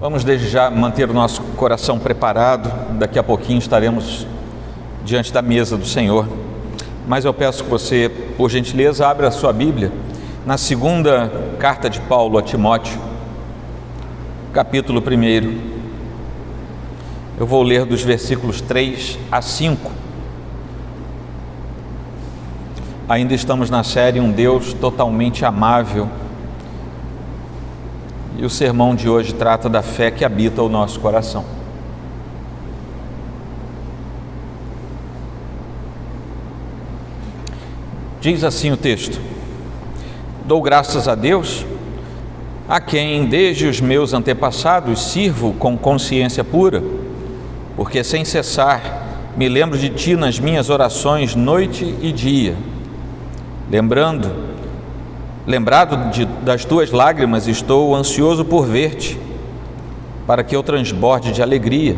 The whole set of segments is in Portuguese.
Vamos desde já manter o nosso coração preparado. Daqui a pouquinho estaremos diante da mesa do Senhor. Mas eu peço que você, por gentileza, abra a sua Bíblia na segunda carta de Paulo a Timóteo, capítulo 1. Eu vou ler dos versículos 3 a 5. Ainda estamos na série Um Deus Totalmente Amável. E o sermão de hoje trata da fé que habita o nosso coração. Diz assim o texto: Dou graças a Deus, a quem desde os meus antepassados sirvo com consciência pura, porque sem cessar me lembro de ti nas minhas orações noite e dia. Lembrado das tuas lágrimas, estou ansioso por ver-te, para que eu transborde de alegria,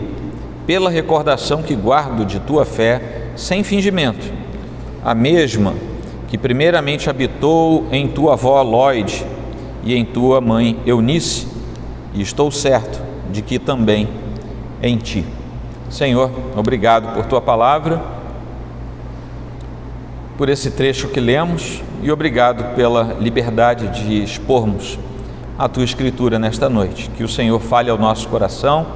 pela recordação que guardo de tua fé sem fingimento, a mesma que primeiramente habitou em tua avó Lóide e em tua mãe Eunice, e estou certo de que também em ti. Senhor, obrigado por tua palavra, por esse trecho que lemos, e obrigado pela liberdade de expormos a tua Escritura nesta noite. Que o Senhor fale ao nosso coração,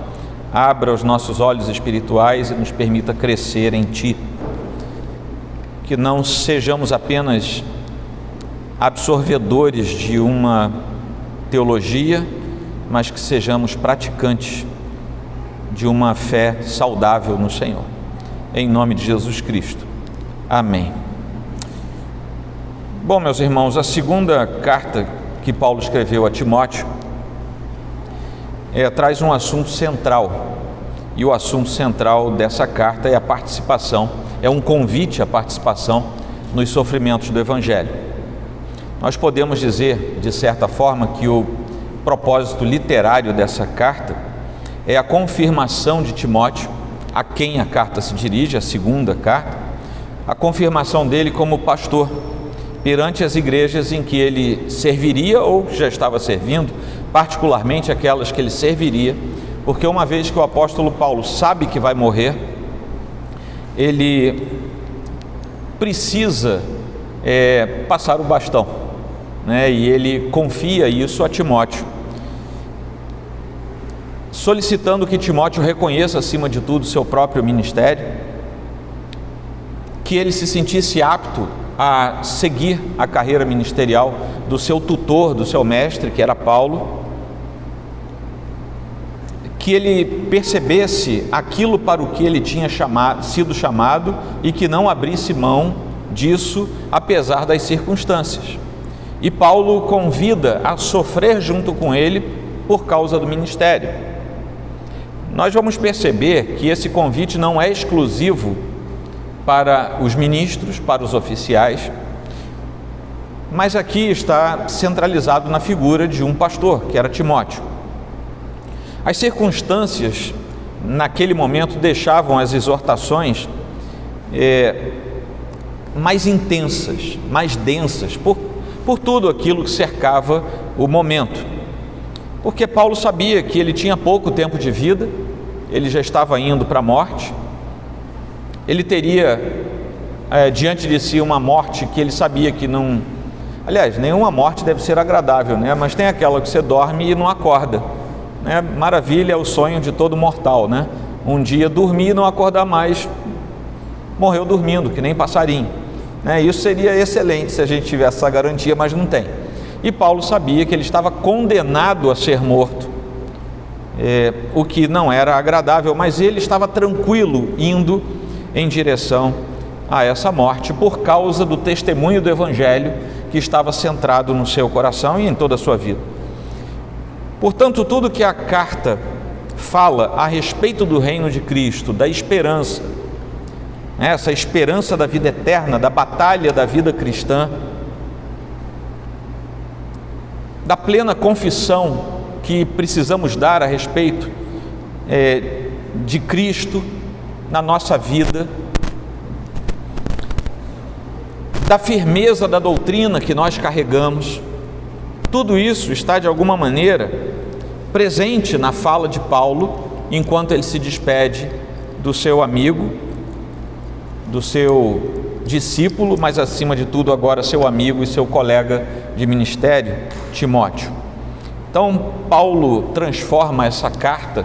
abra os nossos olhos espirituais e nos permita crescer em ti. Que não sejamos apenas absorvedores de uma teologia, mas que sejamos praticantes de uma fé saudável no Senhor. Em nome de Jesus Cristo. Amém. Bom, meus irmãos, a segunda carta que Paulo escreveu a Timóteo traz um assunto central, e o assunto central dessa carta é a participação, é um convite à participação nos sofrimentos do Evangelho. Nós podemos dizer, de certa forma, que o propósito literário dessa carta é a confirmação de Timóteo, a quem a carta se dirige, a segunda carta, a confirmação dele como pastor perante as igrejas em que ele serviria ou já estava servindo, particularmente aquelas que ele serviria, porque uma vez que o apóstolo Paulo sabe que vai morrer, ele precisa passar o bastão, né? E ele confia isso a Timóteo, solicitando que Timóteo reconheça acima de tudo seu próprio ministério, que ele se sentisse apto a seguir a carreira ministerial do seu tutor, do seu mestre, que era Paulo, que ele percebesse aquilo para o que ele tinha sido chamado e que não abrisse mão disso, apesar das circunstâncias. E Paulo convida a sofrer junto com ele por causa do ministério. Nós vamos perceber que esse convite não é exclusivo para os ministros, para os oficiais, mas aqui está centralizado na figura de um pastor, que era Timóteo. As circunstâncias naquele momento deixavam as exortações mais intensas, mais densas, por tudo aquilo que cercava o momento. Porque Paulo sabia que ele tinha pouco tempo de vida, ele já estava indo para a morte, ele teria diante de si uma morte que ele sabia que não... Aliás, nenhuma morte deve ser agradável, né? Mas tem aquela que você dorme e não acorda, né? Maravilha é o sonho de todo mortal, né? Um dia dormir e não acordar mais, morreu dormindo, que nem passarinho, né? Isso seria excelente se a gente tivesse essa garantia, mas não tem. E Paulo sabia que ele estava condenado a ser morto, o que não era agradável, mas ele estava tranquilo indo em direção a essa morte por causa do testemunho do Evangelho que estava centrado no seu coração e em toda a sua vida. Portanto, tudo que a carta fala a respeito do reino de Cristo, da esperança, essa esperança da vida eterna, da batalha da vida cristã, da plena confissão que precisamos dar a respeito de Cristo na nossa vida, da firmeza da doutrina que nós carregamos, tudo isso está de alguma maneira presente na fala de Paulo, enquanto ele se despede do seu amigo, do seu discípulo, mas acima de tudo agora seu amigo e seu colega de ministério, Timóteo. Então Paulo transforma essa carta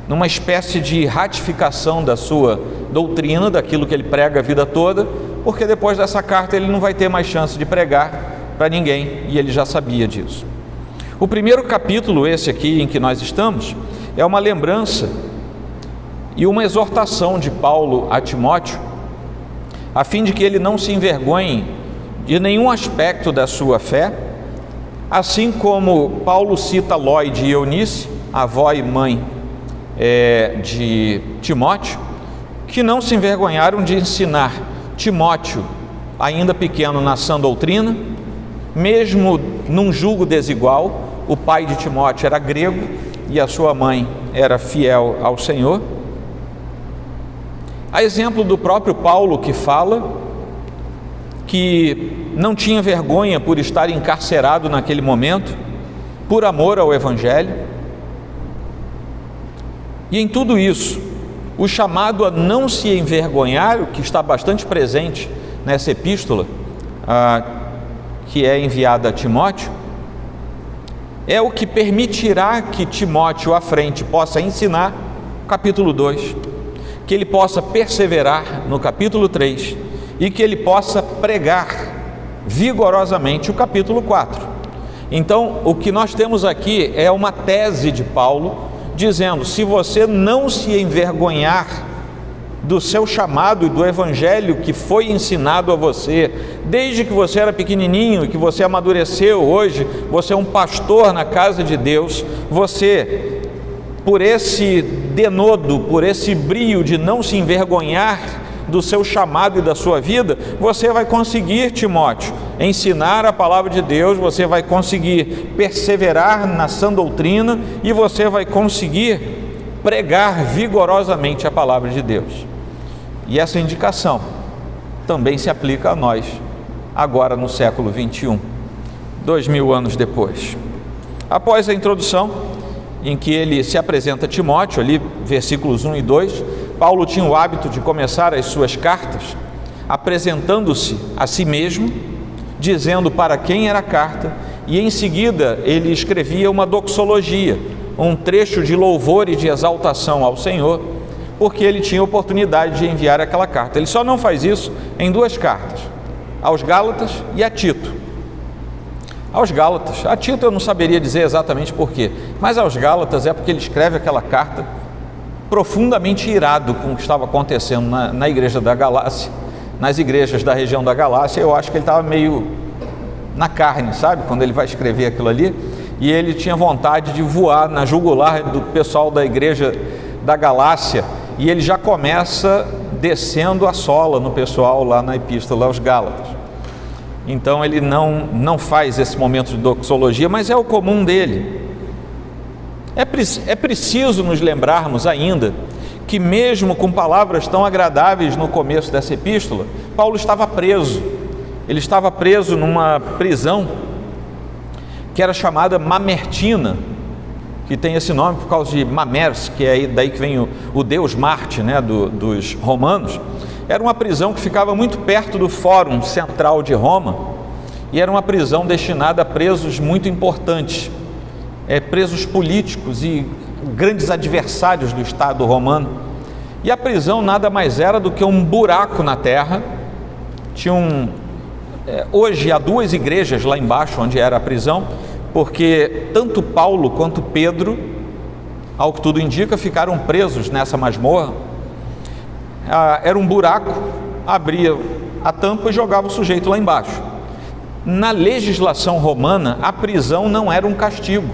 numa espécie de ratificação da sua doutrina, daquilo que ele prega a vida toda, porque depois dessa carta ele não vai ter mais chance de pregar para ninguém, e ele já sabia disso. O primeiro capítulo, esse aqui em que nós estamos, é uma lembrança e uma exortação de Paulo a Timóteo, a fim de que ele não se envergonhe de nenhum aspecto da sua fé, assim como Paulo cita Lóide e Eunice, avó e mãe de Timóteo, que não se envergonharam de ensinar Timóteo, ainda pequeno, na sã doutrina, mesmo num julgo desigual. O pai de Timóteo era grego e a sua mãe era fiel ao Senhor. A exemplo do próprio Paulo, que fala que não tinha vergonha por estar encarcerado naquele momento, por amor ao Evangelho. E em tudo isso, o chamado a não se envergonhar, o que está bastante presente nessa epístola, que é enviada a Timóteo, é o que permitirá que Timóteo à frente possa ensinar o capítulo 2, que ele possa perseverar no capítulo 3 e que ele possa pregar vigorosamente o capítulo 4. Então, o que nós temos aqui é uma tese de Paulo, dizendo: se você não se envergonhar do seu chamado e do evangelho que foi ensinado a você, desde que você era pequenininho, que você amadureceu, hoje você é um pastor na casa de Deus, você, por esse denodo, por esse brio de não se envergonhar do seu chamado e da sua vida, você vai conseguir, Timóteo, ensinar a palavra de Deus, você vai conseguir perseverar na sã doutrina e você vai conseguir pregar vigorosamente a palavra de Deus. E essa indicação também se aplica a nós, agora no século 21, 2000 anos depois. Após a introdução, em que ele se apresenta a Timóteo, ali versículos 1 e 2, Paulo tinha o hábito de começar as suas cartas apresentando-se a si mesmo, dizendo para quem era a carta, e em seguida ele escrevia uma doxologia, um trecho de louvor e de exaltação ao Senhor, porque ele tinha oportunidade de enviar aquela carta. Ele só não faz isso em duas cartas, aos Gálatas e a Tito. Aos Gálatas, a Tito eu não saberia dizer exatamente porquê, mas aos Gálatas é porque ele escreve aquela carta profundamente irado com o que estava acontecendo na igreja da Galácia, nas igrejas da região da Galácia. Eu acho que ele estava meio na carne, sabe, quando ele vai escrever aquilo ali, e ele tinha vontade de voar na jugular do pessoal da igreja da Galácia, e ele já começa descendo a sola no pessoal lá na epístola aos Gálatas. Então ele não faz esse momento de doxologia, mas é o comum dele. É preciso nos lembrarmos ainda que mesmo com palavras tão agradáveis no começo dessa epístola, Paulo estava preso. Ele estava preso numa prisão que era chamada Mamertina, que tem esse nome por causa de Mamers, que é daí que vem o deus Marte, né, dos romanos. Era uma prisão que ficava muito perto do Fórum Central de Roma, e era uma prisão destinada a presos muito importantes, presos políticos e grandes adversários do Estado romano. E a prisão nada mais era do que um buraco na terra. Hoje há duas igrejas lá embaixo onde era a prisão, porque tanto Paulo quanto Pedro, ao que tudo indica, ficaram presos nessa masmorra. Era um buraco, abria a tampa e jogava o sujeito lá embaixo. Na legislação romana, a prisão não era um castigo.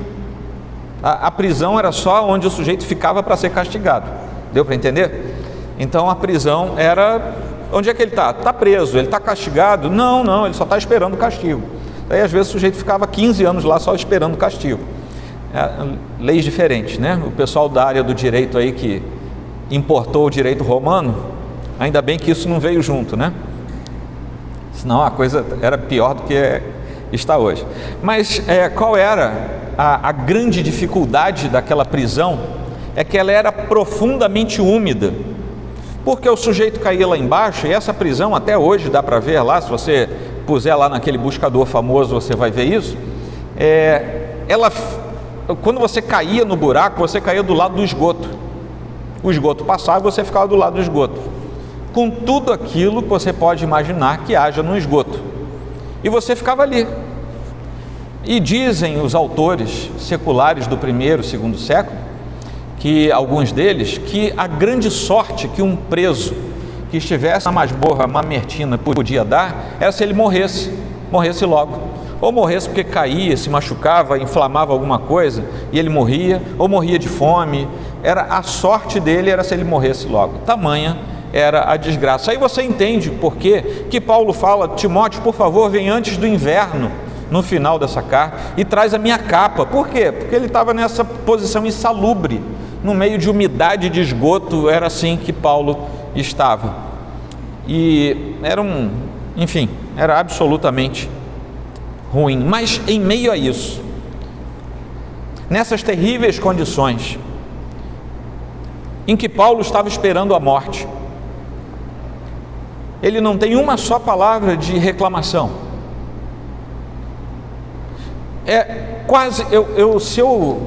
A prisão era só onde o sujeito ficava para ser castigado. Deu para entender? Então a prisão era... Onde é que ele está? Está preso. Ele está castigado? Não, ele só está esperando o castigo. Daí às vezes o sujeito ficava 15 anos lá só esperando o castigo. Leis diferentes, né? O pessoal da área do direito aí que importou o direito romano, ainda bem que isso não veio junto, né? Senão a coisa era pior do que está hoje. Mas qual era a grande dificuldade daquela prisão? É que ela era profundamente úmida, porque o sujeito caía lá embaixo, e essa prisão até hoje dá para ver lá, se você puser lá naquele buscador famoso, você vai ver isso. Quando você caía no buraco, você caía do lado do esgoto. O esgoto passava e você ficava do lado do esgoto, com tudo aquilo que você pode imaginar que haja no esgoto, e você ficava ali. E dizem os autores seculares do primeiro e segundo século, que alguns deles, que a grande sorte que um preso que estivesse na masmorra mamertina podia dar, era se ele morresse logo, ou morresse porque caía, se machucava, inflamava alguma coisa, e ele morria, ou morria de fome. A sorte dele era se ele morresse logo, tamanha era a desgraça. Aí você entende por que Paulo fala: Timóteo, por favor, vem antes do inverno, no final dessa carta, e traz a minha capa. Por quê? Porque ele estava nessa posição insalubre, no meio de umidade de esgoto. Era assim que Paulo estava, e era absolutamente ruim. Mas em meio a isso, nessas terríveis condições em que Paulo estava esperando a morte, ele não tem uma só palavra de reclamação.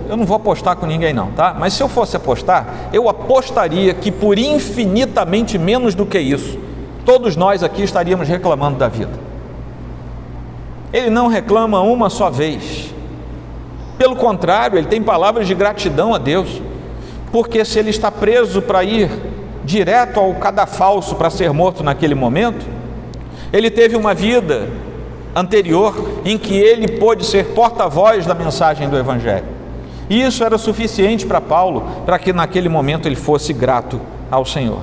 Eu não vou apostar com ninguém não, tá? Mas se eu fosse apostar, eu apostaria que por infinitamente menos do que isso, todos nós aqui estaríamos reclamando da vida. Ele não reclama uma só vez. Pelo contrário, ele tem palavras de gratidão a Deus, porque se ele está preso para ir direto ao cadafalso para ser morto naquele momento, ele teve uma vida anterior em que ele pôde ser porta-voz da mensagem do Evangelho, e isso era suficiente para Paulo, para que naquele momento ele fosse grato ao Senhor.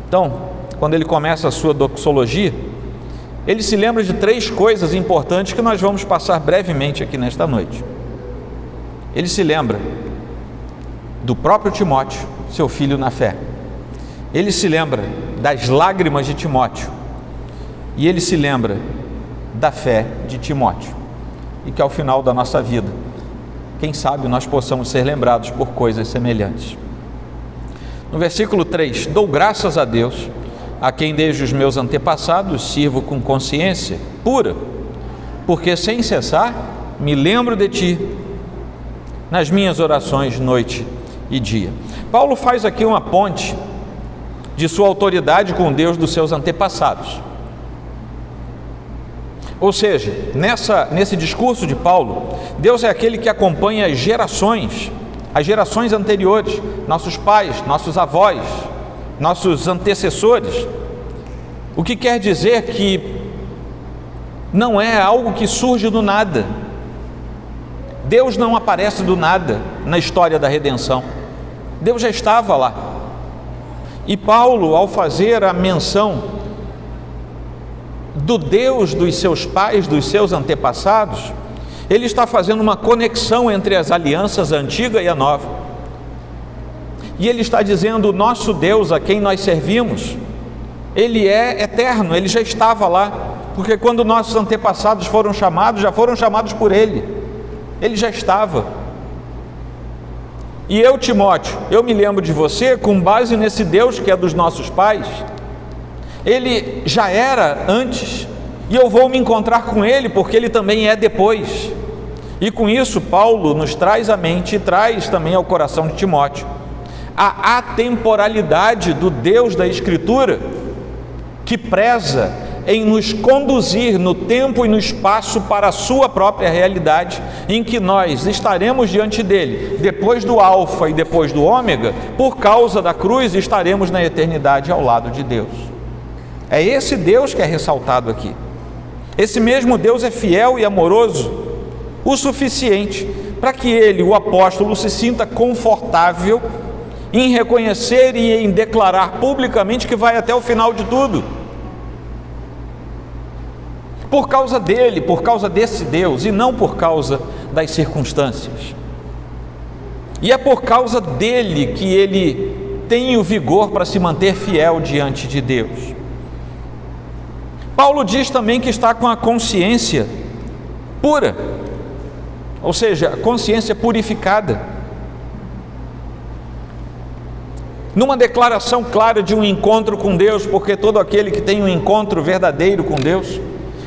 Então, quando ele começa a sua doxologia, ele se lembra de 3 coisas importantes que nós vamos passar brevemente aqui nesta noite. Ele se lembra do próprio Timóteo, seu filho na fé. Ele se lembra das lágrimas de Timóteo, e ele se lembra da fé de Timóteo, e que ao final da nossa vida, quem sabe nós possamos ser lembrados por coisas semelhantes. No versículo 3, dou graças a Deus, a quem desde os meus antepassados sirvo com consciência pura, porque sem cessar me lembro de ti nas minhas orações noite e dia. Paulo faz aqui uma ponte de sua autoridade com Deus dos seus antepassados. Ou seja, nesse discurso de Paulo, Deus é aquele que acompanha as gerações anteriores, nossos pais, nossos avós, nossos antecessores, o que quer dizer que não é algo que surge do nada. Deus não aparece do nada na história da redenção, Deus já estava lá. E Paulo, ao fazer a menção do Deus dos seus pais, dos seus antepassados, ele está fazendo uma conexão entre as alianças, a antiga e a nova. E ele está dizendo: o nosso Deus, a quem nós servimos, ele é eterno, ele já estava lá, porque quando nossos antepassados foram chamados, já foram chamados por ele já estava. E eu, Timóteo, eu me lembro de você com base nesse Deus que é dos nossos pais. Ele já era antes, e eu vou me encontrar com ele, porque ele também é depois. E com isso, Paulo nos traz à mente, e traz também ao coração de Timóteo, a atemporalidade do Deus da Escritura, que preza em nos conduzir no tempo e no espaço para a sua própria realidade, em que nós estaremos diante dele, depois do alfa e depois do ômega, por causa da cruz, estaremos na eternidade ao lado de Deus. É esse Deus que é ressaltado aqui. Esse mesmo Deus é fiel e amoroso o suficiente para que ele, o apóstolo, se sinta confortável em reconhecer e em declarar publicamente que vai até o final de tudo. Por causa dele, por causa desse Deus, e não por causa das circunstâncias. E é por causa dele que ele tem o vigor para se manter fiel diante de Deus. Paulo diz também que está com a consciência pura, ou seja, consciência purificada. Numa declaração clara de um encontro com Deus, porque todo aquele que tem um encontro verdadeiro com Deus,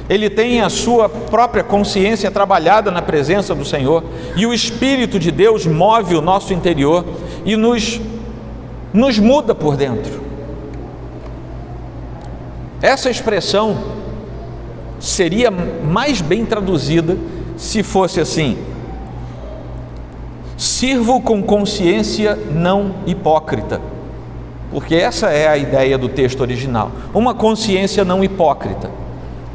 ele tem a sua própria consciência trabalhada na presença do Senhor, e o Espírito de Deus move o nosso interior e nos muda por dentro. Essa expressão seria mais bem traduzida se fosse assim: sirvo com consciência não hipócrita, porque essa é a ideia do texto original, uma consciência não hipócrita.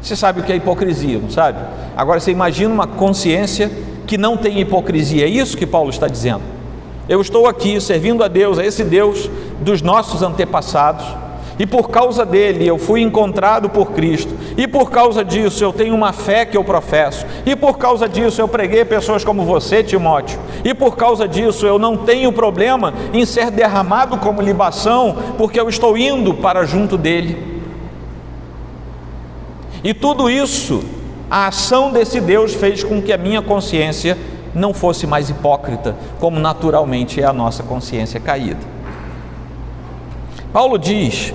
Você sabe o que é hipocrisia, não sabe? Agora você imagina uma consciência que não tem hipocrisia. É isso que Paulo está dizendo. Eu estou aqui servindo a Deus, a esse Deus dos nossos antepassados, e por causa dele eu fui encontrado por Cristo, e por causa disso eu tenho uma fé que eu professo, e por causa disso eu preguei pessoas como você, Timóteo, e por causa disso eu não tenho problema em ser derramado como libação, porque eu estou indo para junto dele. E tudo isso, a ação desse Deus fez com que a minha consciência não fosse mais hipócrita, como naturalmente é a nossa consciência caída. Paulo diz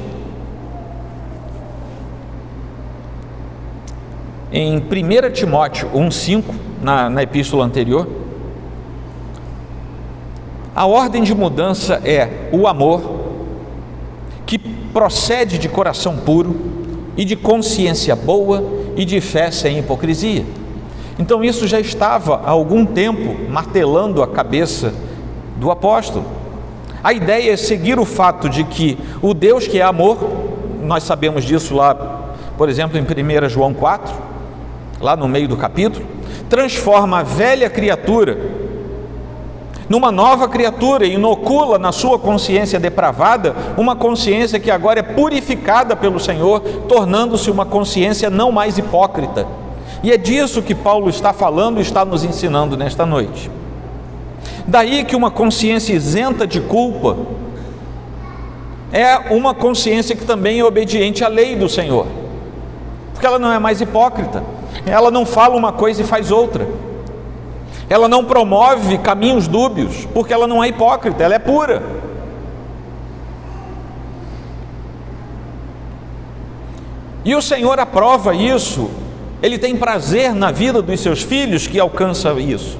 em 1 Timóteo 1,5, na epístola anterior, a ordem de mudança é o amor, que procede de coração puro, e de consciência boa, e de fé sem hipocrisia. Então isso já estava há algum tempo martelando a cabeça do apóstolo. A ideia é seguir o fato de que o Deus que é amor, nós sabemos disso lá, por exemplo, em 1 João 4, lá no meio do capítulo, transforma a velha criatura numa nova criatura e inocula na sua consciência depravada uma consciência que agora é purificada pelo Senhor, tornando-se uma consciência não mais hipócrita. E é disso que Paulo está falando e está nos ensinando nesta noite. Daí que uma consciência isenta de culpa é uma consciência que também é obediente à lei do Senhor, porque ela não é mais hipócrita, ela não fala uma coisa e faz outra. Ela não promove caminhos dúbios, porque ela não é hipócrita, ela é pura. E o Senhor aprova isso, Ele tem prazer na vida dos seus filhos que alcançam isso.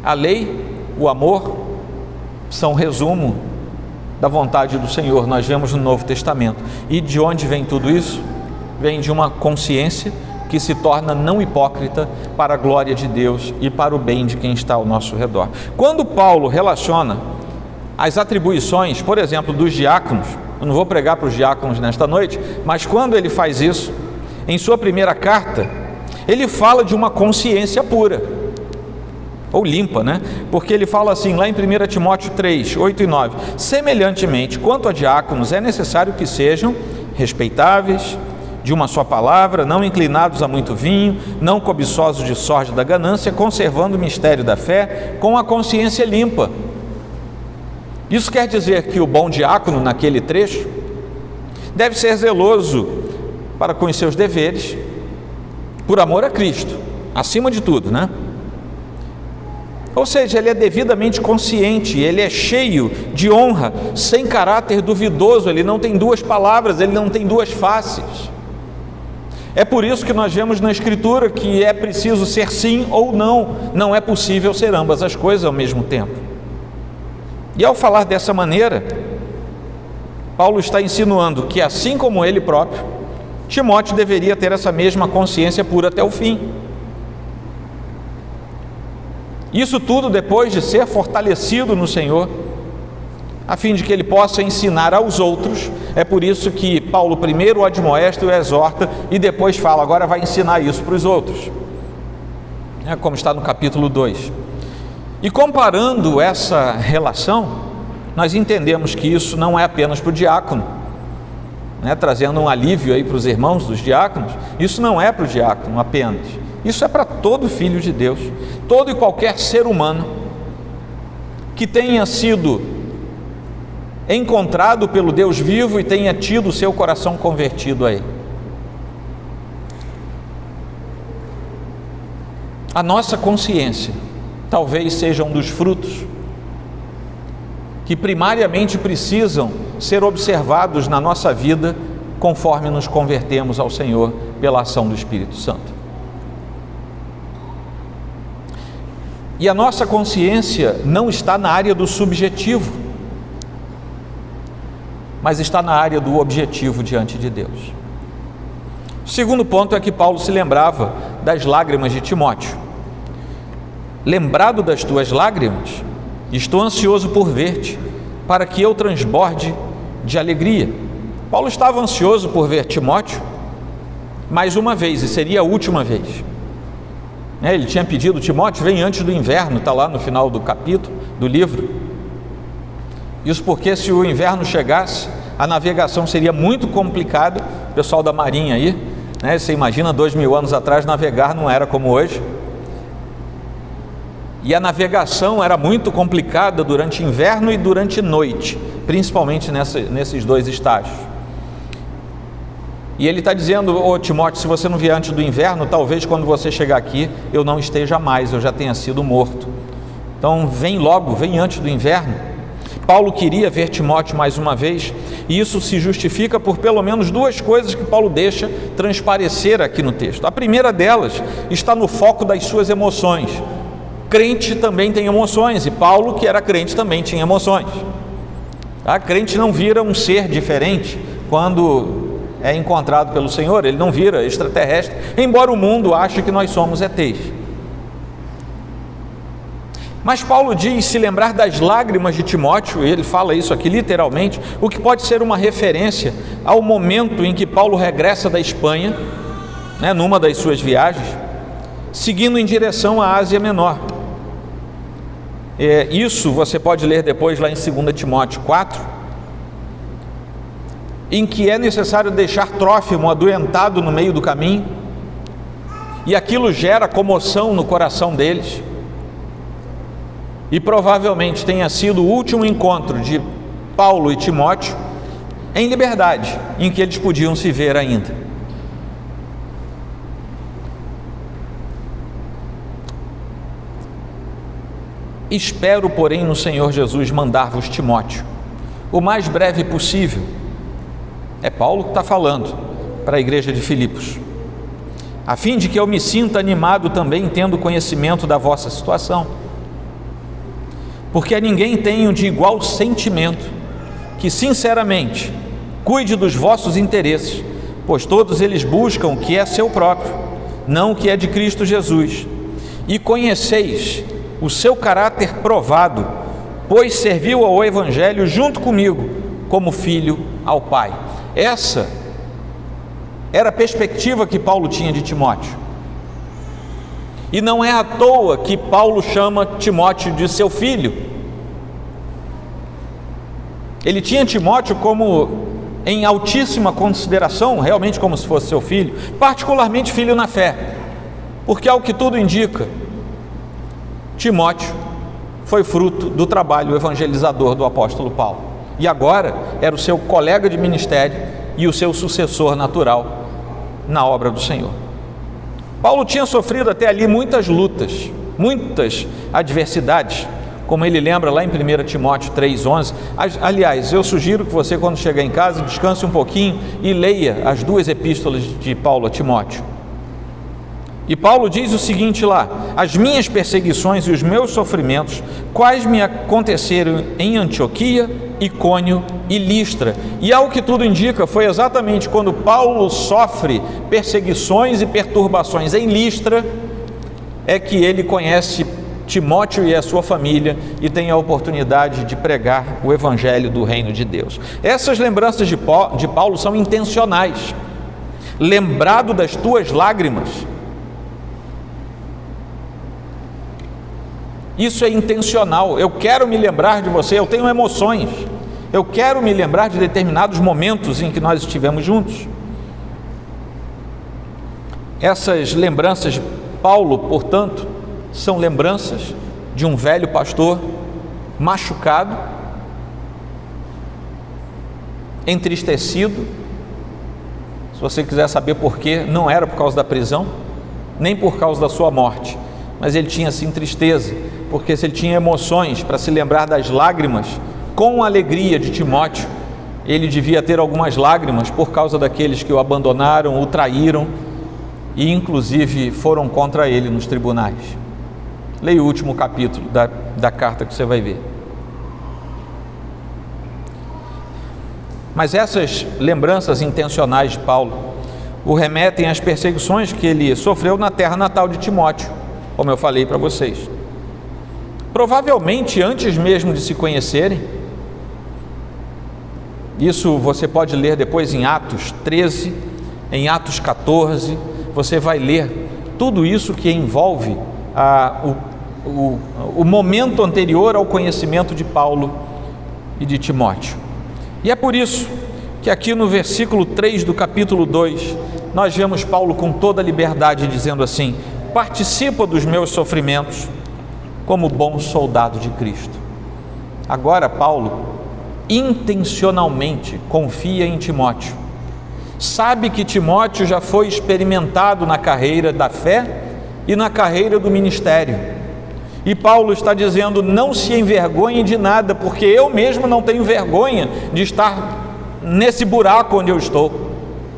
A lei, o amor, são resumo da vontade do Senhor, nós vemos no Novo Testamento. E de onde vem tudo isso? Vem de uma consciência que se torna não hipócrita para a glória de Deus e para o bem de quem está ao nosso redor. Quando Paulo relaciona as atribuições, por exemplo, dos diáconos, eu não vou pregar para os diáconos nesta noite, mas quando ele faz isso, em sua primeira carta, ele fala de uma consciência pura, ou limpa, né? Porque ele fala assim, lá em 1 Timóteo 3, 8 e 9, semelhantemente, quanto a diáconos, é necessário que sejam respeitáveis, de uma só palavra, não inclinados a muito vinho, não cobiçosos de sorte da ganância, conservando o mistério da fé com a consciência limpa. Isso quer dizer que o bom diácono, naquele trecho, deve ser zeloso para com os seus deveres, por amor a Cristo, acima de tudo, né? Ou seja, ele é devidamente consciente, ele é cheio de honra, sem caráter duvidoso, ele não tem duas palavras, ele não tem duas faces. É por isso que nós vemos na Escritura que é preciso ser sim ou não, não é possível ser ambas as coisas ao mesmo tempo. E ao falar dessa maneira, Paulo está insinuando que, assim como ele próprio, Timóteo deveria ter essa mesma consciência pura até o fim. Isso tudo depois de ser fortalecido no Senhor, a fim de que ele possa ensinar aos outros. É por isso que Paulo primeiro o admoesta e o exorta, e depois fala, agora vai ensinar isso para os outros, como está no capítulo 2. E comparando essa relação, nós entendemos que isso não é apenas para o diácono, trazendo um alívio aí para os irmãos dos diáconos. Isso não é para o diácono apenas, isso é para todo filho de Deus, todo e qualquer ser humano que tenha sido encontrado pelo Deus vivo e tenha tido o seu coração convertido a Ele. A nossa consciência talvez seja um dos frutos que primariamente precisam ser observados na nossa vida conforme nos convertemos ao Senhor pela ação do Espírito Santo. E a nossa consciência não está na área do subjetivo, mas está na área do objetivo diante de Deus. O segundo ponto é que Paulo se lembrava das lágrimas de Timóteo. Lembrado das tuas lágrimas, estou ansioso por ver-te, para que eu transborde de alegria. Paulo estava ansioso por ver Timóteo mais uma vez, e seria a última vez. Ele tinha pedido: Timóteo, vem antes do inverno, está lá no final do capítulo, do livro. Isso porque se o inverno chegasse, a navegação seria muito complicada. O pessoal da marinha aí, você imagina 2000 anos atrás, navegar não era como hoje. E a navegação era muito complicada durante inverno e durante noite, principalmente nesses dois estágios. E ele está dizendo: ô Timóteo, se você não vier antes do inverno, talvez quando você chegar aqui eu não esteja mais, eu já tenha sido morto. Então vem logo, vem antes do inverno. Paulo queria ver Timóteo mais uma vez, e isso se justifica por pelo menos duas coisas que Paulo deixa transparecer aqui no texto. A primeira delas está no foco das suas emoções. Crente também tem emoções, e Paulo, que era crente, também tinha emoções. A crente não vira um ser diferente quando é encontrado pelo Senhor, ele não vira extraterrestre, embora o mundo ache que nós somos ETs. Mas Paulo diz se lembrar das lágrimas de Timóteo, e ele fala isso aqui literalmente, o que pode ser uma referência ao momento em que Paulo regressa da Espanha, numa das suas viagens, seguindo em direção à Ásia Menor. Isso você pode ler depois lá em 2 Timóteo 4, em que é necessário deixar Trófimo adoentado no meio do caminho, e aquilo gera comoção no coração deles, e provavelmente tenha sido o último encontro de Paulo e Timóteo em liberdade, em que eles podiam se ver ainda. Espero, porém, no Senhor Jesus mandar-vos Timóteo o mais breve possível. É Paulo que está falando para a igreja de Filipos, a fim de que eu me sinta animado também, tendo conhecimento da vossa situação, porque a ninguém tenho de igual sentimento, que sinceramente cuide dos vossos interesses, pois todos eles buscam o que é seu próprio, não o que é de Cristo Jesus, e conheceis o seu caráter provado, pois serviu ao Evangelho junto comigo, como filho ao Pai. Essa era a perspectiva que Paulo tinha de Timóteo. E não é à toa que Paulo chama Timóteo de seu filho. Ele tinha Timóteo como em altíssima consideração, realmente como se fosse seu filho, particularmente filho na fé, porque ao que tudo indica, Timóteo foi fruto do trabalho evangelizador do apóstolo Paulo, e agora era o seu colega de ministério e o seu sucessor natural na obra do Senhor. Paulo tinha sofrido até ali muitas lutas, muitas adversidades, como ele lembra lá em 1 Timóteo 3,11. Aliás, eu sugiro que você, quando chegar em casa, descanse um pouquinho e leia as duas epístolas de Paulo a Timóteo. E Paulo diz o seguinte lá: as minhas perseguições e os meus sofrimentos, quais me aconteceram em Antioquia, Icônio e Listra. E ao que tudo indica, foi exatamente quando Paulo sofre perseguições e perturbações em Listra, é que ele conhece Timóteo e a sua família e tem a oportunidade de pregar o evangelho do reino de Deus. Essas lembranças de Paulo são intencionais. Lembrado das tuas lágrimas, isso é intencional. Eu quero me lembrar de você, eu tenho emoções, eu quero me lembrar de determinados momentos em que nós estivemos juntos. Essas lembranças de Paulo, portanto, são lembranças de um velho pastor machucado, entristecido. Se você quiser saber por quê, não era por causa da prisão, nem por causa da sua morte, mas ele tinha sim tristeza, porque se ele tinha emoções para se lembrar das lágrimas com a alegria de Timóteo, ele devia ter algumas lágrimas por causa daqueles que o abandonaram, o traíram e inclusive foram contra ele nos tribunais. Leia o último capítulo da carta que você vai ver. Mas essas lembranças intencionais de Paulo o remetem às perseguições que ele sofreu na terra natal de Timóteo, como eu falei para vocês. Provavelmente antes mesmo de se conhecerem, isso você pode ler depois em Atos 13, em Atos 14, você vai ler tudo isso que envolve o momento anterior ao conhecimento de Paulo e de Timóteo. E é por isso que aqui no versículo 3 do capítulo 2, nós vemos Paulo com toda a liberdade dizendo assim: participa dos meus sofrimentos como bom soldado de Cristo. Agora Paulo intencionalmente confia em Timóteo, sabe que Timóteo já foi experimentado na carreira da fé e na carreira do ministério, e Paulo está dizendo: não se envergonhe de nada, porque eu mesmo não tenho vergonha de estar nesse buraco onde eu estou.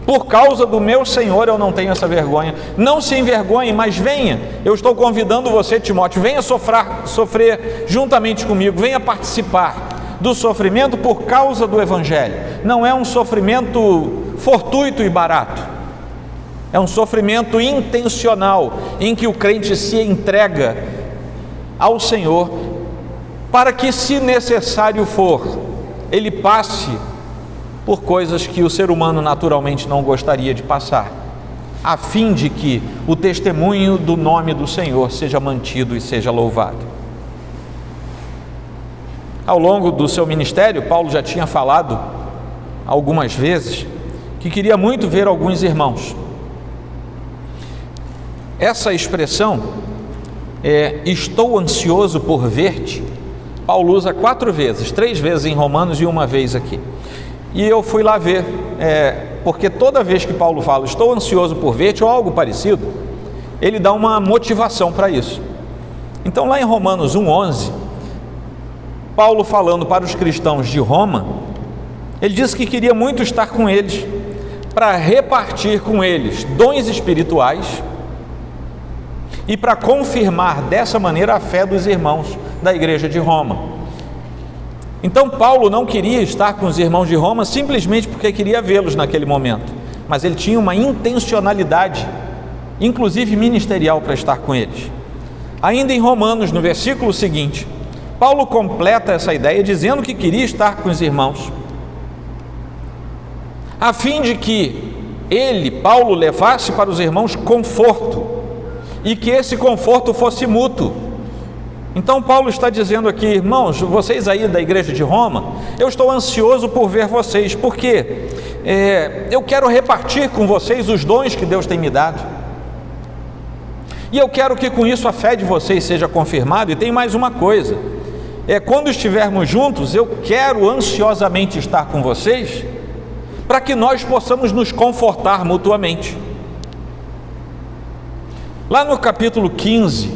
Por causa do meu Senhor eu não tenho essa vergonha. Não se envergonhe, mas venha. Eu estou convidando você, Timóteo, venha sofrer juntamente comigo, venha participar do sofrimento por causa do Evangelho. Não é um sofrimento fortuito e barato, é um sofrimento intencional, em que o crente se entrega ao Senhor, para que, se necessário for, ele passe por coisas que o ser humano naturalmente não gostaria de passar, a fim de que o testemunho do nome do Senhor seja mantido e seja louvado. Ao longo do seu ministério, Paulo já tinha falado algumas vezes que queria muito ver alguns irmãos. Essa expressão, estou ansioso por ver-te, Paulo usa 4 vezes, 3 vezes em Romanos e 1 vez aqui. E eu fui lá ver, porque toda vez que Paulo fala estou ansioso por ver-te ou algo parecido, ele dá uma motivação para isso. Então lá em Romanos 1:11, Paulo falando para os cristãos de Roma, ele disse que queria muito estar com eles, para repartir com eles dons espirituais e para confirmar dessa maneira a fé dos irmãos da igreja de Roma. Então Paulo não queria estar com os irmãos de Roma simplesmente porque queria vê-los naquele momento, mas ele tinha uma intencionalidade, inclusive ministerial, para estar com eles. Ainda em Romanos, no versículo seguinte, Paulo completa essa ideia dizendo que queria estar com os irmãos, a fim de que Paulo, levasse para os irmãos conforto, e que esse conforto fosse mútuo. Então Paulo está dizendo aqui: irmãos, vocês aí da igreja de Roma, eu estou ansioso por ver vocês, porque eu quero repartir com vocês os dons que Deus tem me dado, e eu quero que com isso a fé de vocês seja confirmada. E tem mais uma coisa, quando estivermos juntos, eu quero ansiosamente estar com vocês, para que nós possamos nos confortar mutuamente. Lá no capítulo 15,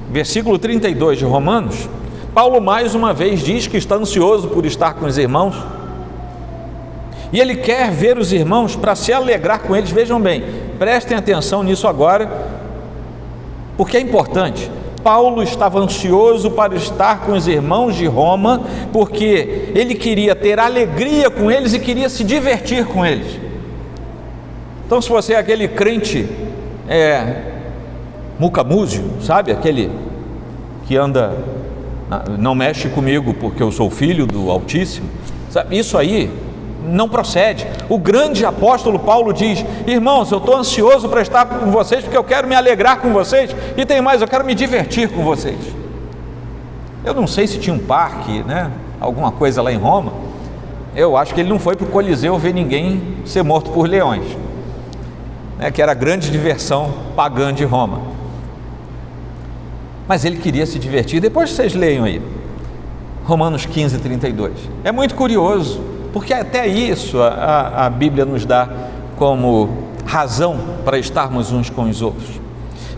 versículo 32 de Romanos, Paulo mais uma vez diz que está ansioso por estar com os irmãos, e ele quer ver os irmãos para se alegrar com eles. Vejam bem, prestem atenção nisso agora, porque é importante. Paulo estava ansioso para estar com os irmãos de Roma, porque ele queria ter alegria com eles e queria se divertir com eles. Então, se você é aquele crente mucamúzio, sabe, aquele que anda, não mexe comigo porque eu sou filho do Altíssimo, sabe? Isso aí não procede. O grande apóstolo Paulo diz: irmãos, eu estou ansioso para estar com vocês, porque eu quero me alegrar com vocês, e tem mais, eu quero me divertir com vocês. Eu não sei se tinha um parque, alguma coisa lá em Roma. Eu acho que ele não foi para o Coliseu ver ninguém ser morto por leões, que era a grande diversão pagã de Roma. Mas ele queria se divertir. Depois vocês leiam aí, Romanos 15, 32. É muito curioso, porque até isso a Bíblia nos dá como razão para estarmos uns com os outros.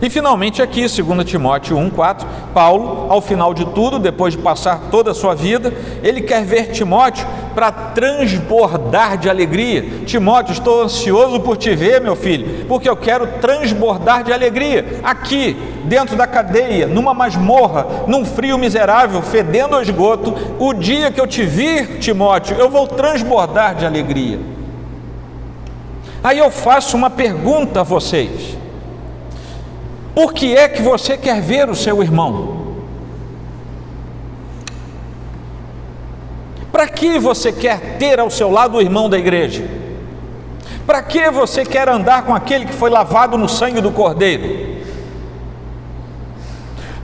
E finalmente aqui, 2 Timóteo 1,4, Paulo, ao final de tudo, depois de passar toda a sua vida, ele quer ver Timóteo para transbordar de alegria. Timóteo, estou ansioso por te ver, meu filho, porque eu quero transbordar de alegria. Aqui, dentro da cadeia, numa masmorra, num frio miserável, fedendo ao esgoto, o dia que eu te vir, Timóteo, eu vou transbordar de alegria. Aí eu faço uma pergunta a vocês: por que é que você quer ver o seu irmão? Para que você quer ter ao seu lado o irmão da igreja? Para que você quer andar com aquele que foi lavado no sangue do Cordeiro?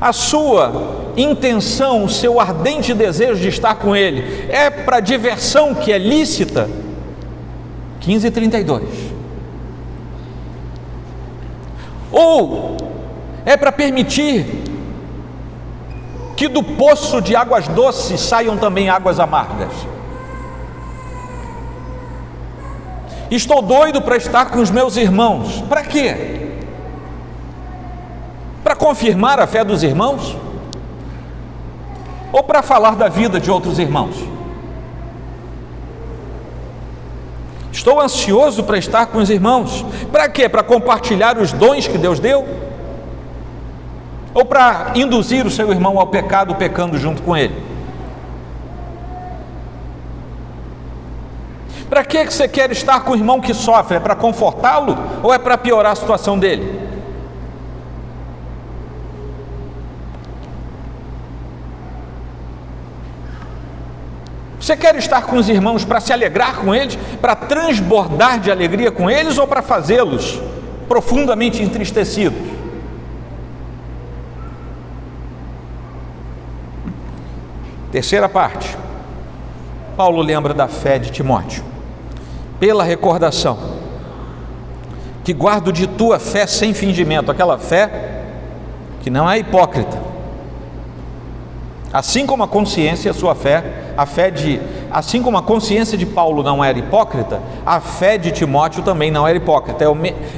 A sua intenção, o seu ardente desejo de estar com ele, é para diversão que é lícita? 15:32. Ou é para permitir que do poço de águas doces saiam também águas amargas? Estou doido para estar com os meus irmãos. Para quê? Para confirmar a fé dos irmãos? Ou para falar da vida de outros irmãos? Estou ansioso para estar com os irmãos. Para quê? Para compartilhar os dons que Deus deu? Ou para induzir o seu irmão ao pecado, pecando junto com ele? Para que você quer estar com o irmão que sofre? É para confortá-lo ou é para piorar a situação dele? Você quer estar com os irmãos para se alegrar com eles, para transbordar de alegria com eles, ou para fazê-los profundamente entristecidos? Terceira parte, Paulo lembra da fé de Timóteo, pela recordação, que guardo de tua fé sem fingimento, aquela fé que não é hipócrita, assim como a consciência, a sua fé, assim como a consciência de Paulo não era hipócrita, a fé de Timóteo também não era hipócrita,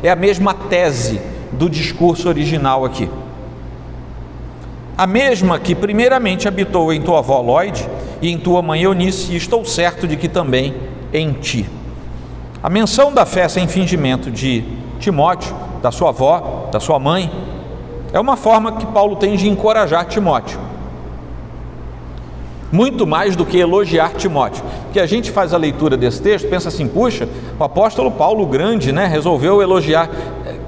é a mesma tese do discurso original aqui. A mesma que primeiramente habitou em tua avó Lóide e em tua mãe Eunice, e estou certo de que também em ti. A menção da fé sem fingimento de Timóteo, da sua avó, da sua mãe, é uma forma que Paulo tem de encorajar Timóteo, muito mais do que elogiar Timóteo. Porque a gente faz a leitura desse texto, pensa assim: puxa, o apóstolo Paulo grande, né, resolveu elogiar.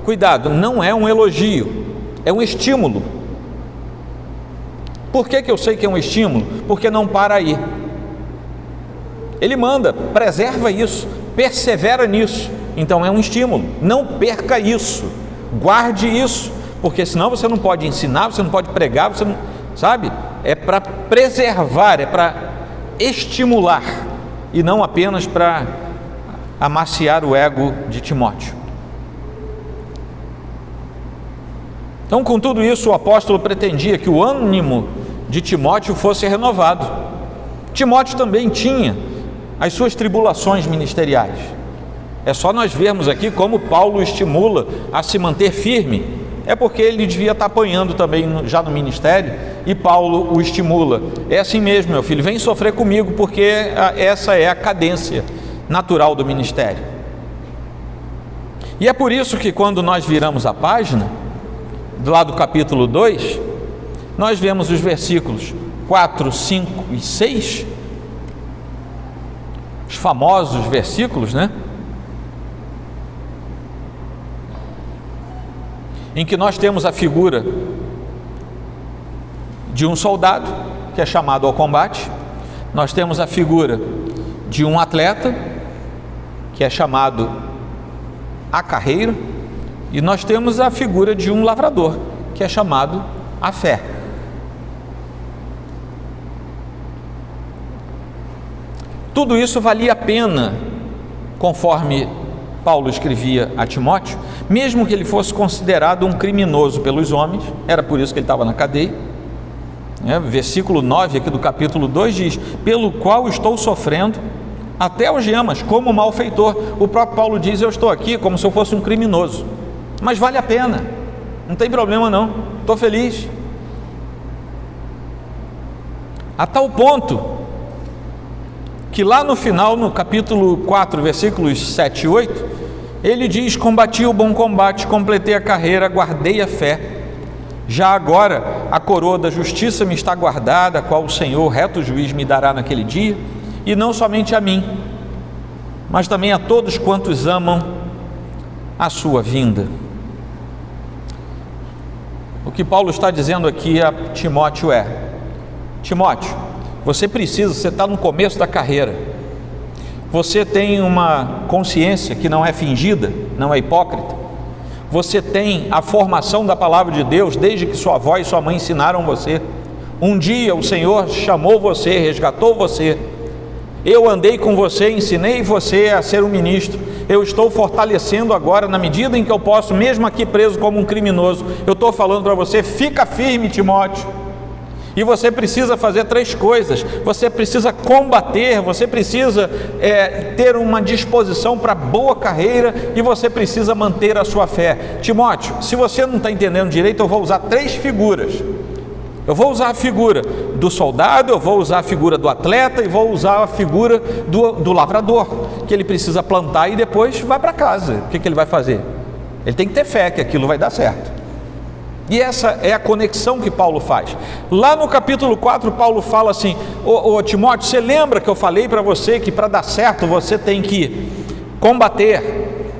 Cuidado, não é um elogio, é um estímulo. Por que eu sei que é um estímulo? Porque não para aí. Ele manda, preserva isso, persevera nisso. Então é um estímulo, não perca isso, guarde isso, porque senão você não pode ensinar, você não pode pregar, você não, sabe? É para preservar, é para estimular, e não apenas para amaciar o ego de Timóteo. Então, com tudo isso, o apóstolo pretendia que o ânimo de Timóteo fosse renovado. Timóteo também tinha as suas tribulações ministeriais. É só nós vermos aqui como Paulo o estimula a se manter firme. É porque ele devia estar apanhando também já no ministério, e Paulo o estimula. É assim mesmo, meu filho, vem sofrer comigo, porque essa é a cadência natural do ministério. E é por isso que quando nós viramos a página, do lado do capítulo 2, nós vemos os versículos 4, 5 e 6, os famosos versículos, né? Em que nós temos a figura de um soldado que é chamado ao combate, nós temos a figura de um atleta que é chamado à carreira, e nós temos a figura de um lavrador que é chamado à fé. Tudo isso valia a pena, conforme Paulo escrevia a Timóteo, mesmo que ele fosse considerado um criminoso pelos homens, era por isso que ele estava na cadeia. Versículo 9 aqui do capítulo 2 diz: pelo qual estou sofrendo até algemas, como malfeitor. O próprio Paulo diz: eu estou aqui como se eu fosse um criminoso, mas vale a pena, não tem problema não, estou feliz. A tal ponto que lá no final, no capítulo 4, versículos 7 e 8, ele diz: combati o bom combate, completei a carreira, guardei a fé. Já agora a coroa da justiça me está guardada, a qual o Senhor, reto juiz, me dará naquele dia, e não somente a mim, mas também a todos quantos amam a sua vinda. O que Paulo está dizendo aqui a Timóteo é: Timóteo, você está no começo da carreira, você tem uma consciência que não é fingida, não é hipócrita, você tem a formação da palavra de Deus desde que sua avó e sua mãe ensinaram você. Um dia o Senhor chamou você, resgatou você, eu andei com você, ensinei você a ser um ministro, eu estou fortalecendo agora na medida em que eu posso, mesmo aqui preso como um criminoso, eu estou falando para você: fica firme, Timóteo. E você precisa fazer 3 coisas: você precisa combater, você precisa ter uma disposição para boa carreira, e você precisa manter a sua fé. Timóteo, se você não está entendendo direito, eu vou usar 3 figuras. Eu vou usar a figura do soldado, eu vou usar a figura do atleta e vou usar a figura do lavrador, que ele precisa plantar e depois vai para casa. O que ele vai fazer? Ele tem que ter fé que aquilo vai dar certo. E essa é a conexão que Paulo faz. Lá no capítulo 4, Paulo fala assim: ô Timóteo, você lembra que eu falei para você que para dar certo você tem que combater,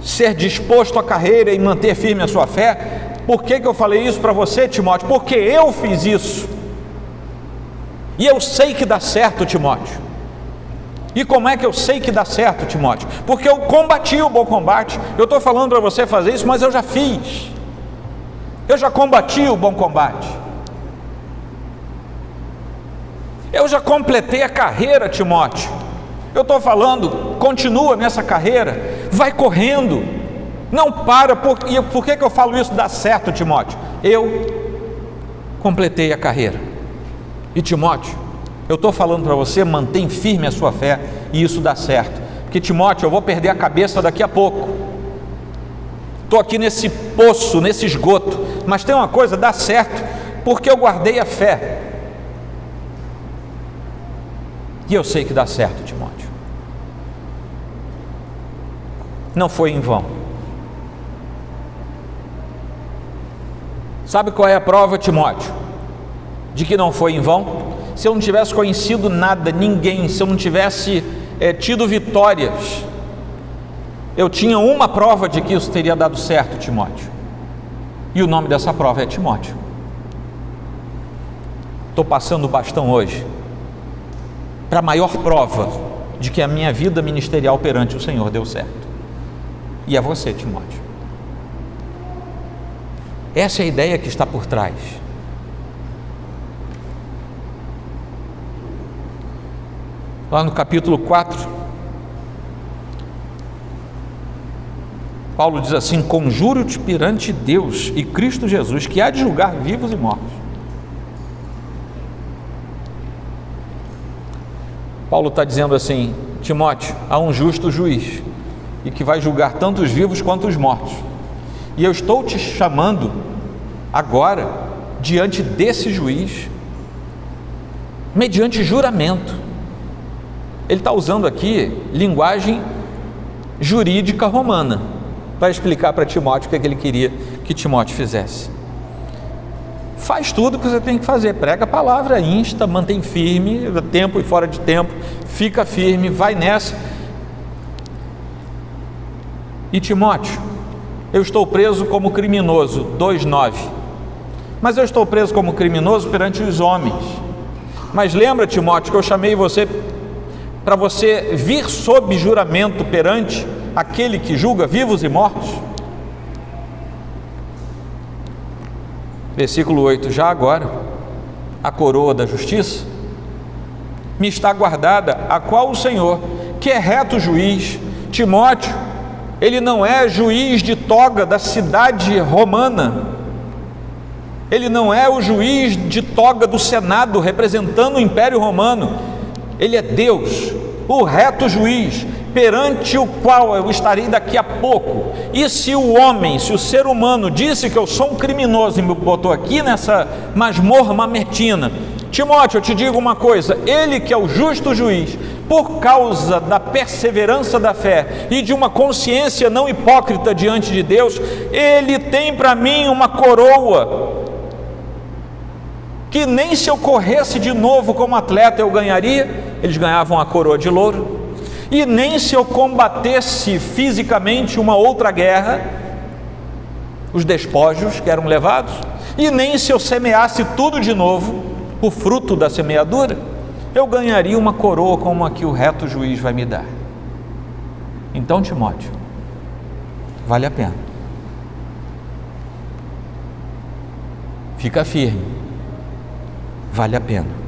ser disposto à carreira e manter firme a sua fé? Por que eu falei isso para você, Timóteo? Porque eu fiz isso, e eu sei que dá certo, Timóteo. E como é que eu sei que dá certo, Timóteo? Porque eu combati o bom combate. Eu estou falando para você fazer isso, mas eu já fiz. Eu já combati o bom combate. Eu já completei a carreira, Timóteo. Eu estou falando, continua nessa carreira, vai correndo, não para. Por que eu falo isso? Dá certo, Timóteo. Eu completei a carreira. E Timóteo, eu estou falando para você, mantém firme a sua fé, e isso dá certo. Porque Timóteo, eu vou perder a cabeça daqui a pouco. Estou aqui nesse poço, nesse esgoto, mas tem uma coisa, dá certo, porque eu guardei a fé. E eu sei que dá certo, Timóteo. Não foi em vão. Sabe qual é a prova, Timóteo, de que não foi em vão? Se eu não tivesse conhecido nada, ninguém, se eu não tivesse tido vitórias, eu tinha uma prova de que isso teria dado certo, Timóteo. E o nome dessa prova é Timóteo. Estou passando o bastão hoje para a maior prova de que a minha vida ministerial perante o Senhor deu certo. E é você, Timóteo. Essa é a ideia que está por trás. Lá no capítulo 4, Paulo diz assim: conjuro-te perante Deus e Cristo Jesus, que há de julgar vivos e mortos. Paulo está dizendo assim: Timóteo, há um justo juiz, e que vai julgar tanto os vivos quanto os mortos. E eu estou te chamando agora, diante desse juiz, mediante juramento. Ele está usando aqui linguagem jurídica romana, para explicar para Timóteo o que ele queria que Timóteo fizesse. Faz tudo o que você tem que fazer, prega a palavra, insta, mantém firme, tempo e fora de tempo, fica firme, vai nessa. E Timóteo, eu estou preso como criminoso, 2:9, mas eu estou preso como criminoso perante os homens. Mas lembra, Timóteo, que eu chamei você para você vir sob juramento perante aquele que julga vivos e mortos. Versículo 8: já agora a coroa da justiça me está guardada, a qual o Senhor, que é reto juiz. Timóteo, ele não é juiz de toga da cidade romana, ele não é o juiz de toga do Senado representando o Império Romano. Ele é Deus, o reto juiz, perante o qual eu estarei daqui a pouco. E se o ser humano disse que eu sou um criminoso e me botou aqui nessa masmorra mamertina, Timóteo, eu te digo uma coisa, ele que é o justo juiz, por causa da perseverança da fé e de uma consciência não hipócrita diante de Deus, ele tem para mim uma coroa, que nem se eu corresse de novo como atleta eu ganharia. Eles ganhavam a coroa de louro. E nem se eu combatesse fisicamente uma outra guerra, os despojos que eram levados, e nem se eu semeasse tudo de novo, o fruto da semeadura, eu ganharia uma coroa como a que o reto juiz vai me dar. Então, Timóteo, vale a pena. Fica firme, vale a pena.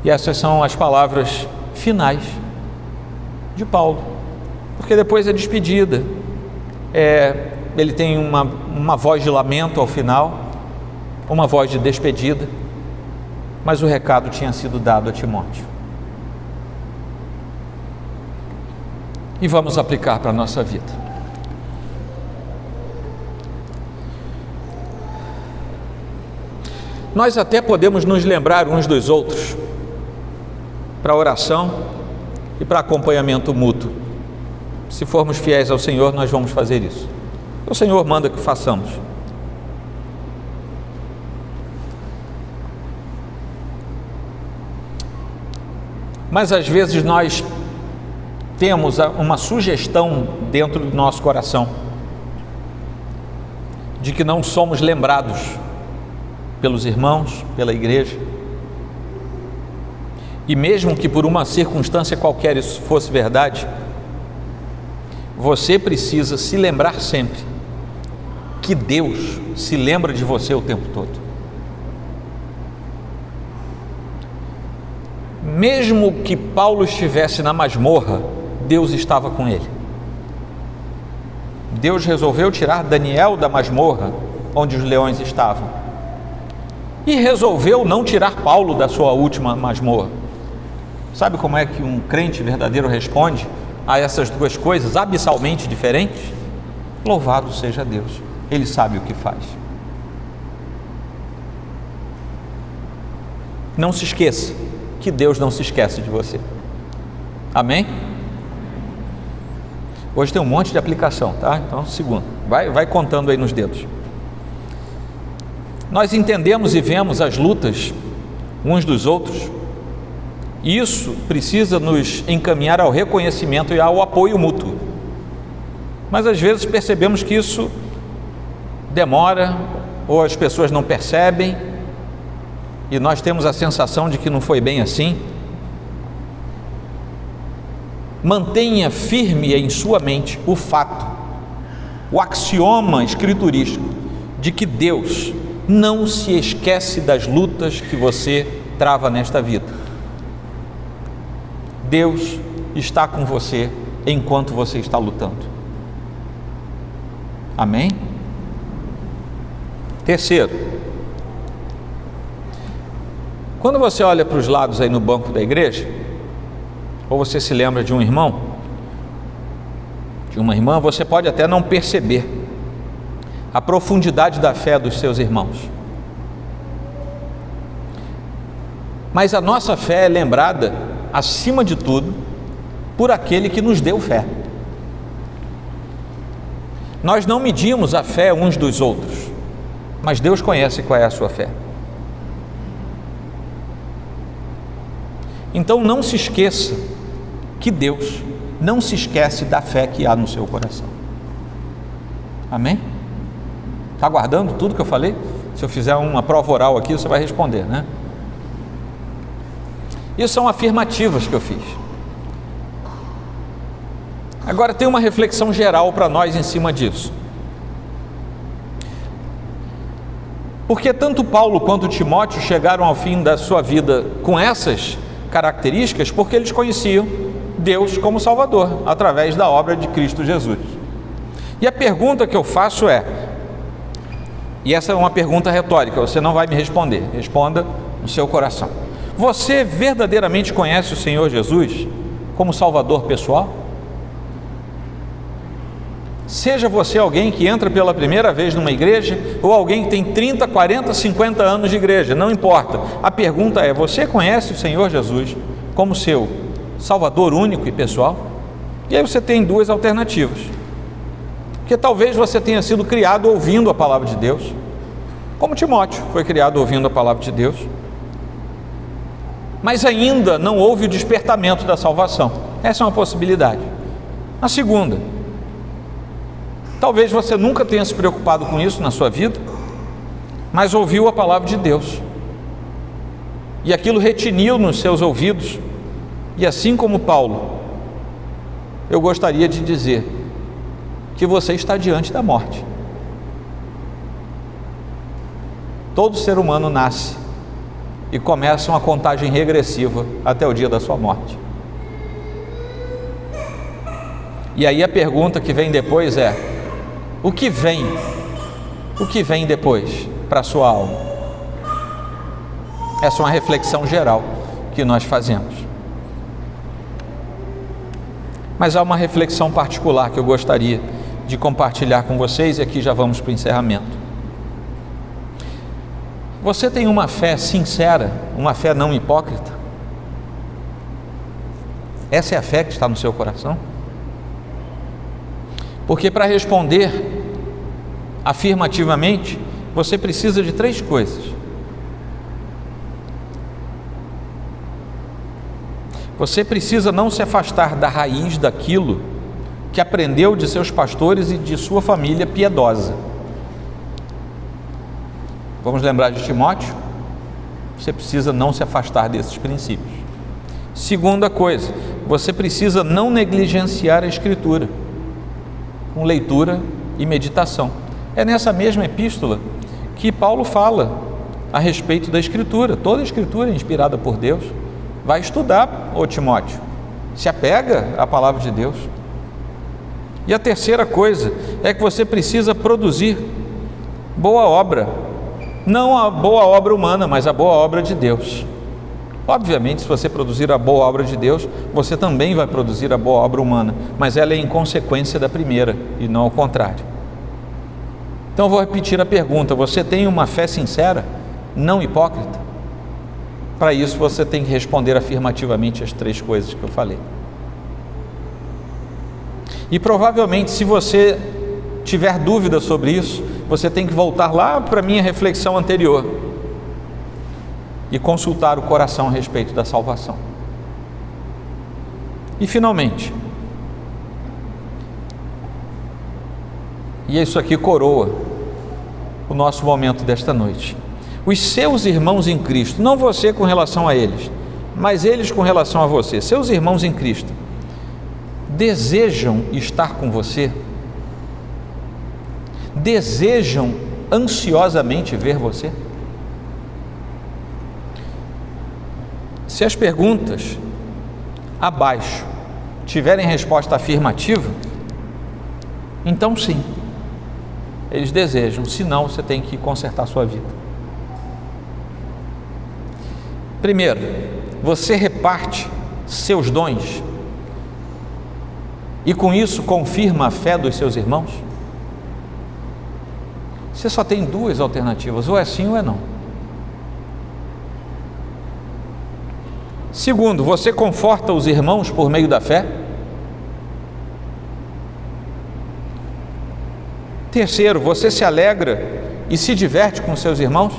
E essas são as palavras finais de Paulo, porque depois é despedida, ele tem uma voz de lamento ao final, uma voz de despedida, mas o recado tinha sido dado a Timóteo. E vamos aplicar para a nossa vida. Nós até podemos nos lembrar uns dos outros, para oração e para acompanhamento mútuo. Se formos fiéis ao Senhor, nós vamos fazer isso. O Senhor manda que façamos. Mas às vezes nós temos uma sugestão dentro do nosso coração de que não somos lembrados pelos irmãos, pela igreja. E mesmo que por uma circunstância qualquer isso fosse verdade, você precisa se lembrar sempre que Deus se lembra de você o tempo todo. Mesmo que Paulo estivesse na masmorra, Deus estava com ele. Deus resolveu tirar Daniel da masmorra onde os leões estavam, e resolveu não tirar Paulo da sua última masmorra. Sabe como é que um crente verdadeiro responde a essas duas coisas abissalmente diferentes? Louvado seja Deus, Ele sabe o que faz. Não se esqueça que Deus não se esquece de você. Amém? Hoje tem um monte de aplicação, tá? Então, segundo, vai contando aí nos dedos. Nós entendemos e vemos as lutas uns dos outros. Isso precisa nos encaminhar ao reconhecimento e ao apoio mútuo. Mas às vezes percebemos que isso demora, ou as pessoas não percebem, e nós temos a sensação de que não foi bem assim. Mantenha firme em sua mente o fato, o axioma escriturístico de que Deus não se esquece das lutas que você trava nesta vida. Deus está com você enquanto você está lutando. Amém? Terceiro, quando você olha para os lados aí no banco da igreja, ou você se lembra de um irmão, de uma irmã, você pode até não perceber a profundidade da fé dos seus irmãos. Mas a nossa fé é lembrada, acima de tudo, por aquele que nos deu fé. Nós não medimos a fé uns dos outros, mas Deus conhece qual é a sua fé. Então não se esqueça que Deus não se esquece da fé que há no seu coração. Amém? Está guardando tudo que eu falei? Se eu fizer uma prova oral aqui, você vai responder, né? Isso são afirmativas que eu fiz. Agora tem uma reflexão geral para nós em cima disso. Porque tanto Paulo quanto Timóteo chegaram ao fim da sua vida com essas características porque eles conheciam Deus como Salvador, através da obra de Cristo Jesus. E a pergunta que eu faço é, e essa é uma pergunta retórica, você não vai me responder, responda no seu coração: Você verdadeiramente conhece o Senhor Jesus como Salvador pessoal? Seja você alguém que entra pela primeira vez numa igreja ou alguém que tem 30, 40, 50 anos de igreja, não importa. A pergunta é: você conhece o Senhor Jesus como seu Salvador único e pessoal? E aí você tem duas alternativas. Porque talvez você tenha sido criado ouvindo a palavra de Deus, como Timóteo foi criado ouvindo a palavra de Deus, mas ainda não houve o despertamento da salvação. Essa é uma possibilidade. A segunda: talvez você nunca tenha se preocupado com isso na sua vida, mas ouviu a palavra de Deus, e aquilo retiniu nos seus ouvidos, e assim como Paulo, eu gostaria de dizer que você está diante da morte. Todo ser humano nasce e começa uma contagem regressiva até o dia da sua morte. E aí a pergunta que vem depois é: o que vem depois para a sua alma? Essa é uma reflexão geral que nós fazemos. Mas há uma reflexão particular que eu gostaria de compartilhar com vocês, e aqui já vamos para o encerramento. Você tem uma fé sincera, uma fé não hipócrita? Essa é a fé que está no seu coração? Porque para responder afirmativamente, você precisa de 3 coisas. Você precisa não se afastar da raiz daquilo que aprendeu de seus pastores e de sua família piedosa. Vamos lembrar de Timóteo? Você precisa não se afastar desses princípios. Segunda coisa, você precisa não negligenciar a Escritura, com leitura e meditação. É nessa mesma epístola que Paulo fala a respeito da Escritura. Toda a Escritura é inspirada por Deus. Vai estudar, ô Timóteo, se apega à palavra de Deus. E a terceira coisa é que você precisa produzir boa obra, não a boa obra humana, mas a boa obra de Deus. Obviamente, se você produzir a boa obra de Deus, você também vai produzir a boa obra humana, mas ela é em consequência da primeira e não ao contrário. Então eu vou repetir a pergunta: você tem uma fé sincera, não hipócrita? Para isso você tem que responder afirmativamente as 3 coisas que eu falei. E provavelmente, se você tiver dúvida sobre isso, você tem que voltar lá para a minha reflexão anterior e consultar o coração a respeito da salvação. E finalmente, e isso aqui coroa o nosso momento desta noite: os seus irmãos em Cristo, não você com relação a eles, mas eles com relação a você, seus irmãos em Cristo, desejam estar com você? Desejam ansiosamente ver você? Se as perguntas abaixo tiverem resposta afirmativa, então sim, eles desejam. Se não, você tem que consertar a sua vida. Primeiro, você reparte seus dons e com isso confirma a fé dos seus irmãos? Você só tem 2 alternativas: ou é sim ou é não. Segundo, você conforta os irmãos por meio da fé? Terceiro, você se alegra e se diverte com seus irmãos?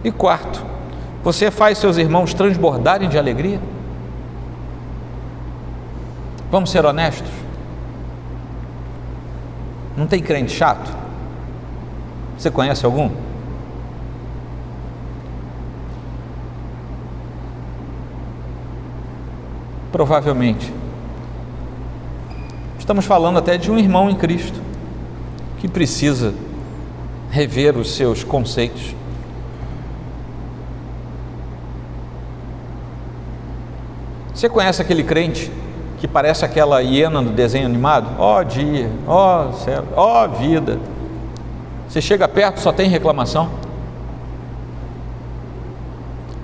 E quarto, você faz seus irmãos transbordarem de alegria? Vamos ser honestos? Não tem crente chato? Você conhece algum? Provavelmente. Estamos falando até de um irmão em Cristo que precisa rever os seus conceitos. Você conhece aquele crente que parece aquela hiena do desenho animado? Ó dia, ó céu, ó vida. Você chega perto, só tem reclamação.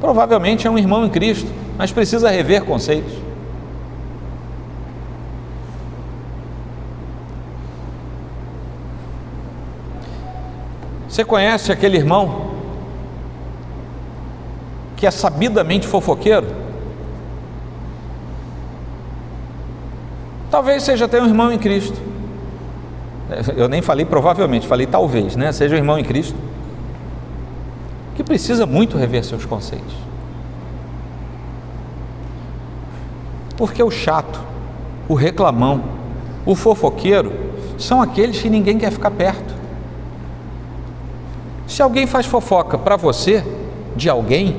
Provavelmente é um irmão em Cristo, mas precisa rever conceitos. Você conhece aquele irmão que é sabidamente fofoqueiro? Talvez seja até um irmão em Cristo. Eu nem falei provavelmente, falei talvez, né? Seja um irmão em Cristo que precisa muito rever seus conceitos. Porque o chato, o reclamão, o fofoqueiro são aqueles que ninguém quer ficar perto. Se alguém faz fofoca para você, de alguém,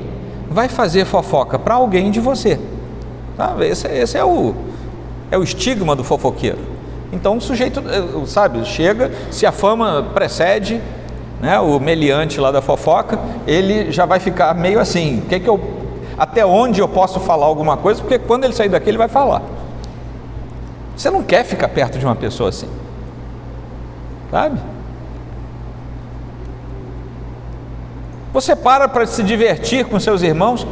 vai fazer fofoca para alguém de você. Sabe? Esse é o estigma do fofoqueiro. Então o sujeito, sabe, chega, se a fama precede, né, o meliante lá da fofoca, ele já vai ficar meio assim, até onde eu posso falar alguma coisa, porque quando ele sair daqui ele vai falar. Você não quer ficar perto de uma pessoa assim, sabe? Você para se divertir com seus irmãos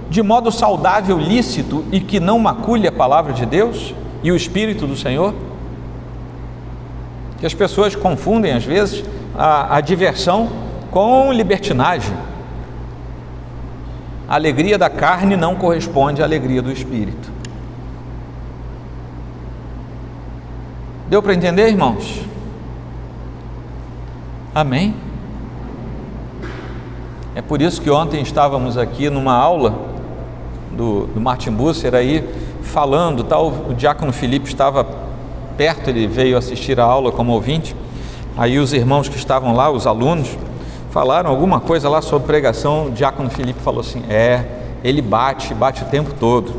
de modo saudável, lícito e que não macule a palavra de Deus e o Espírito do Senhor? Que as pessoas confundem às vezes a diversão com libertinagem. A alegria da carne não corresponde à alegria do Espírito. Deu para entender, irmãos? Amém? É por isso que ontem estávamos aqui numa aula do Martin Busser aí falando, tal, o diácono Felipe estava perto, ele veio assistir a aula como ouvinte. Aí os irmãos que estavam lá, os alunos, falaram alguma coisa lá sobre pregação. O diácono Felipe falou assim: ele bate o tempo todo.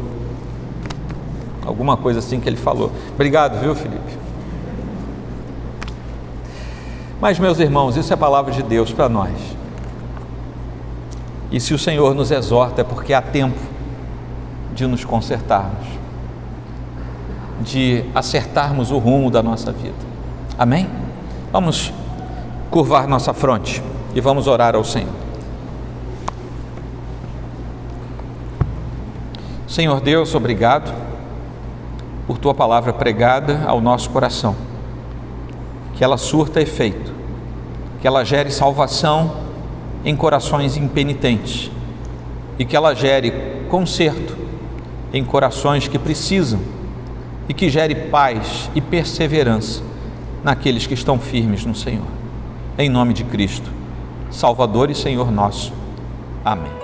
Alguma coisa assim que ele falou. Obrigado, viu, Felipe? Mas, meus irmãos, isso é a palavra de Deus para nós. E se o Senhor nos exorta, é porque há tempo de nos consertarmos, de acertarmos o rumo da nossa vida. Amém? Vamos curvar nossa fronte e vamos orar ao Senhor. Senhor Deus, obrigado por Tua palavra pregada ao nosso coração, que ela surta efeito, que ela gere salvação em corações impenitentes e que ela gere conserto em corações que precisam e que gere paz e perseverança naqueles que estão firmes no Senhor. Em nome de Cristo, Salvador e Senhor nosso. Amém.